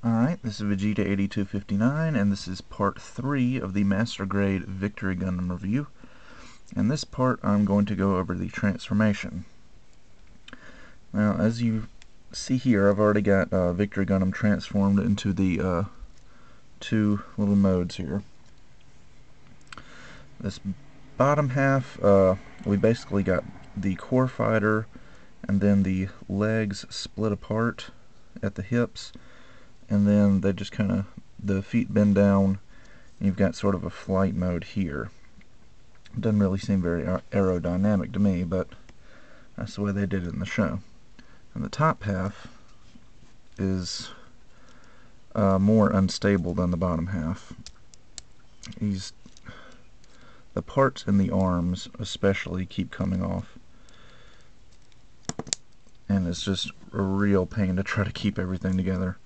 Alright, this is Vegeta8259, and this is part 3 of the Master Grade Victory Gundam review. In this part, I'm going to go over the transformation. Now, as you see here, I've already got Victory Gundam transformed into the two little modes here. This bottom half, we basically got the core fighter, and then the legs split apart at the hips. And then they just kind of, the feet bend down, and you've got sort of a flight mode here. It doesn't really seem very aerodynamic to me, but that's the way they did it in the show. And the top half is more unstable than the bottom half. The parts in the arms especially keep coming off, and it's just a real pain to try to keep everything together.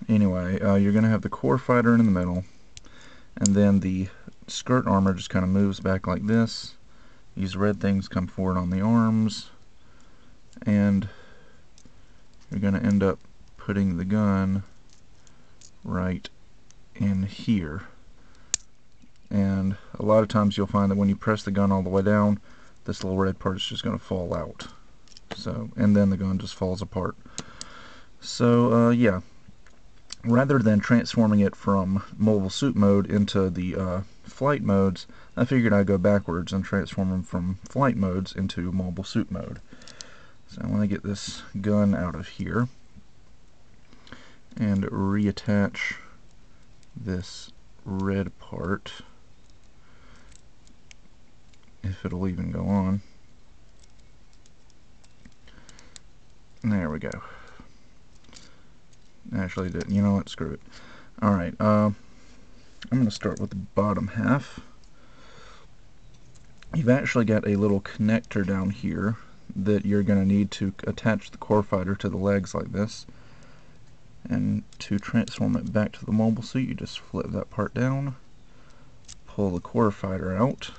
Anyway, you're going to have the core fighter in the middle, and then the skirt armor just kind of moves back like this. These red things come forward on the arms, and you're going to end up putting the gun right in here. And a lot of times you'll find that when you press the gun all the way down, this little red part is just going to fall out. And then the gun just falls apart. So, yeah. Rather than transforming it from mobile suit mode into the flight modes, I figured I'd go backwards and transform them from flight modes into mobile suit mode. So I want to get this gun out of here and reattach this red part, if it'll even go on. There we go. Actually, you know what? Screw it. Alright, I'm going to start with the bottom half. You've actually got a little connector down here that you're going to need to attach the core fighter to the legs like this. And to transform it back to the mobile suit, you just flip that part down, pull the core fighter out,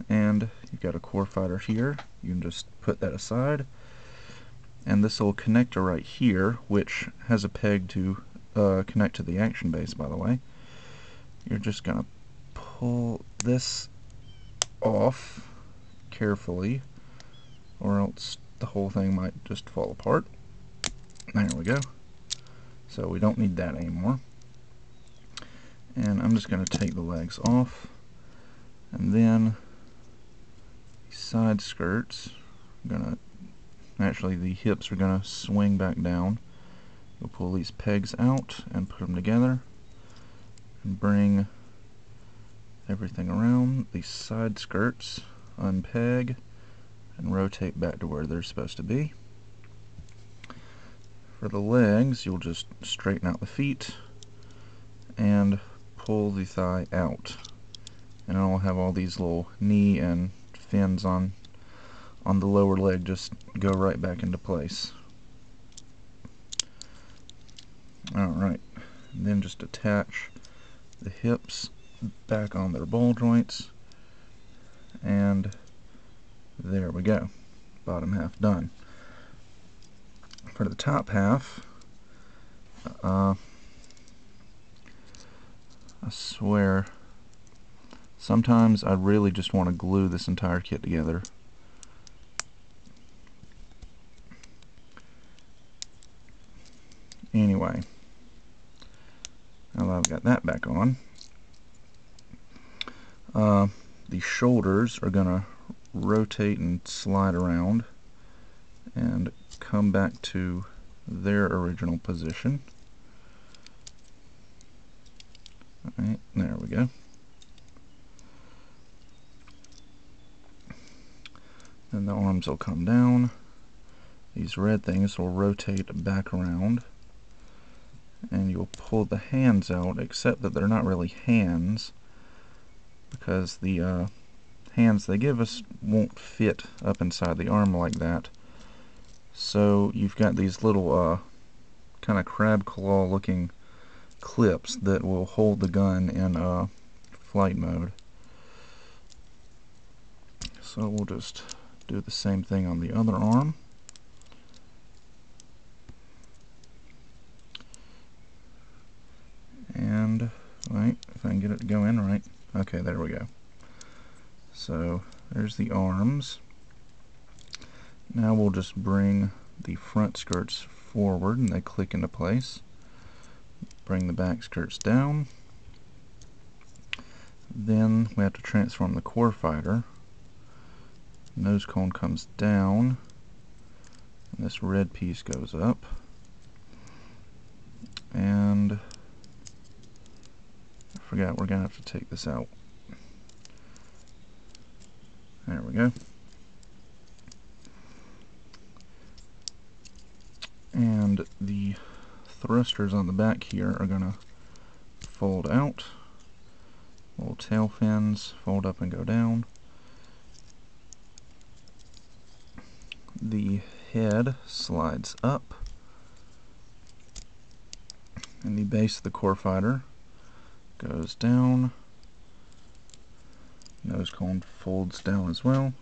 and you've got a core fighter here. You can just put that aside. And this little connector right here, which has a peg to connect to the action base, by the way, you're just going to pull this off carefully, or else the whole thing might just fall apart. There we go. So we don't need that anymore. And I'm just going to take the legs off, and then the side skirts, actually the hips are going to swing back down. You'll pull these pegs out and put them together and bring everything around. These side skirts unpeg and rotate back to where they're supposed to be. For the legs, you'll just straighten out the feet and pull the thigh out, and it'll have all these little knee and fins on the lower leg just go right back into place. Alright, then just attach the hips back on their ball joints, and there we go. Bottom half done. For the top half, I swear, sometimes I really just want to glue this entire kit together. Anyway, now that I've got that back on, the shoulders are going to rotate and slide around and come back to their original position. Alright, there we go. Then the arms will come down. These red things will rotate back around, and you'll pull the hands out, except that they're not really hands, because the hands they give us won't fit up inside the arm like that. So you've got these little kind of crab claw looking clips that will hold the gun in flight mode. So we'll just do the same thing on the other arm. get it to go in right. Okay, there we go. So there's the arms. Now we'll just bring the front skirts forward and they click into place. Bring the back skirts down. Then we have to transform the core fighter. Nose cone comes down and this red piece goes up. And I forgot, we're going to have to take this out. There we go. And the thrusters on the back here are going to fold out. Little tail fins fold up and go down. The head slides up. And the base of the core fighter goes down. Nose cone folds down as well.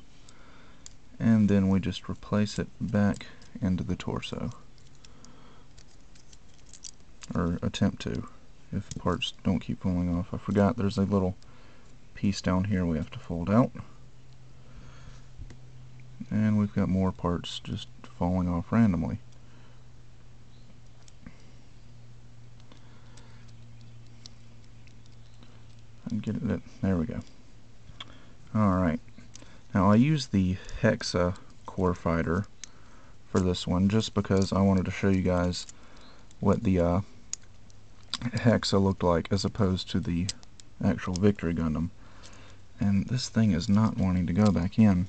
And then we just replace it back into the torso. Or attempt to, if parts don't keep falling off. I forgot there's a little piece down here we have to fold out. And we've got more parts just falling off randomly. Get it, there we go. Alright, now I use the Hexa core fighter for this one just because I wanted to show you guys what the Hexa looked like as opposed to the actual Victory Gundam. And this thing is not wanting to go back in.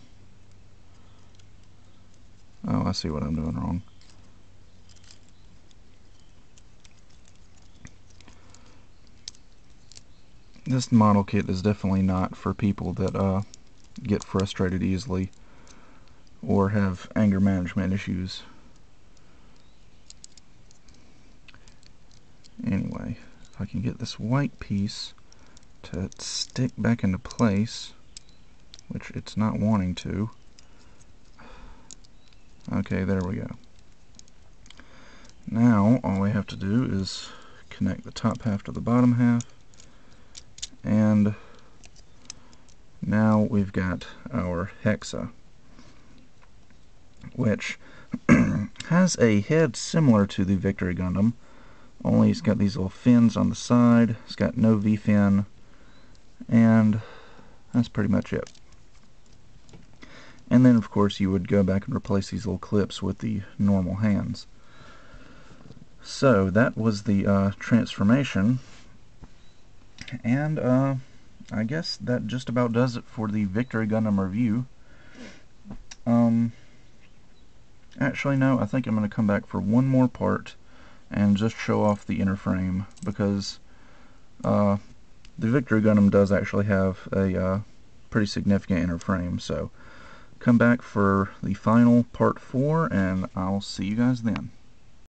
Oh, I see what I'm doing wrong. This model kit is definitely not for people that get frustrated easily or have anger management issues. Anyway, if I can get this white piece to stick back into place, which it's not wanting to. Okay, there we go. Now all we have to do is connect the top half to the bottom half. And now we've got our Hexa, which has a head similar to the Victory Gundam, only it's got these little fins on the side, it's got no V-fin, and that's pretty much it. And then of course you would go back and replace these little clips with the normal hands. So that was the transformation. And I guess that just about does it for the Victory Gundam review. Actually no, I think I'm going to come back for one more part and just show off the inner frame, because the Victory Gundam does actually have a pretty significant inner frame. So come back for the final part 4 and I'll see you guys then.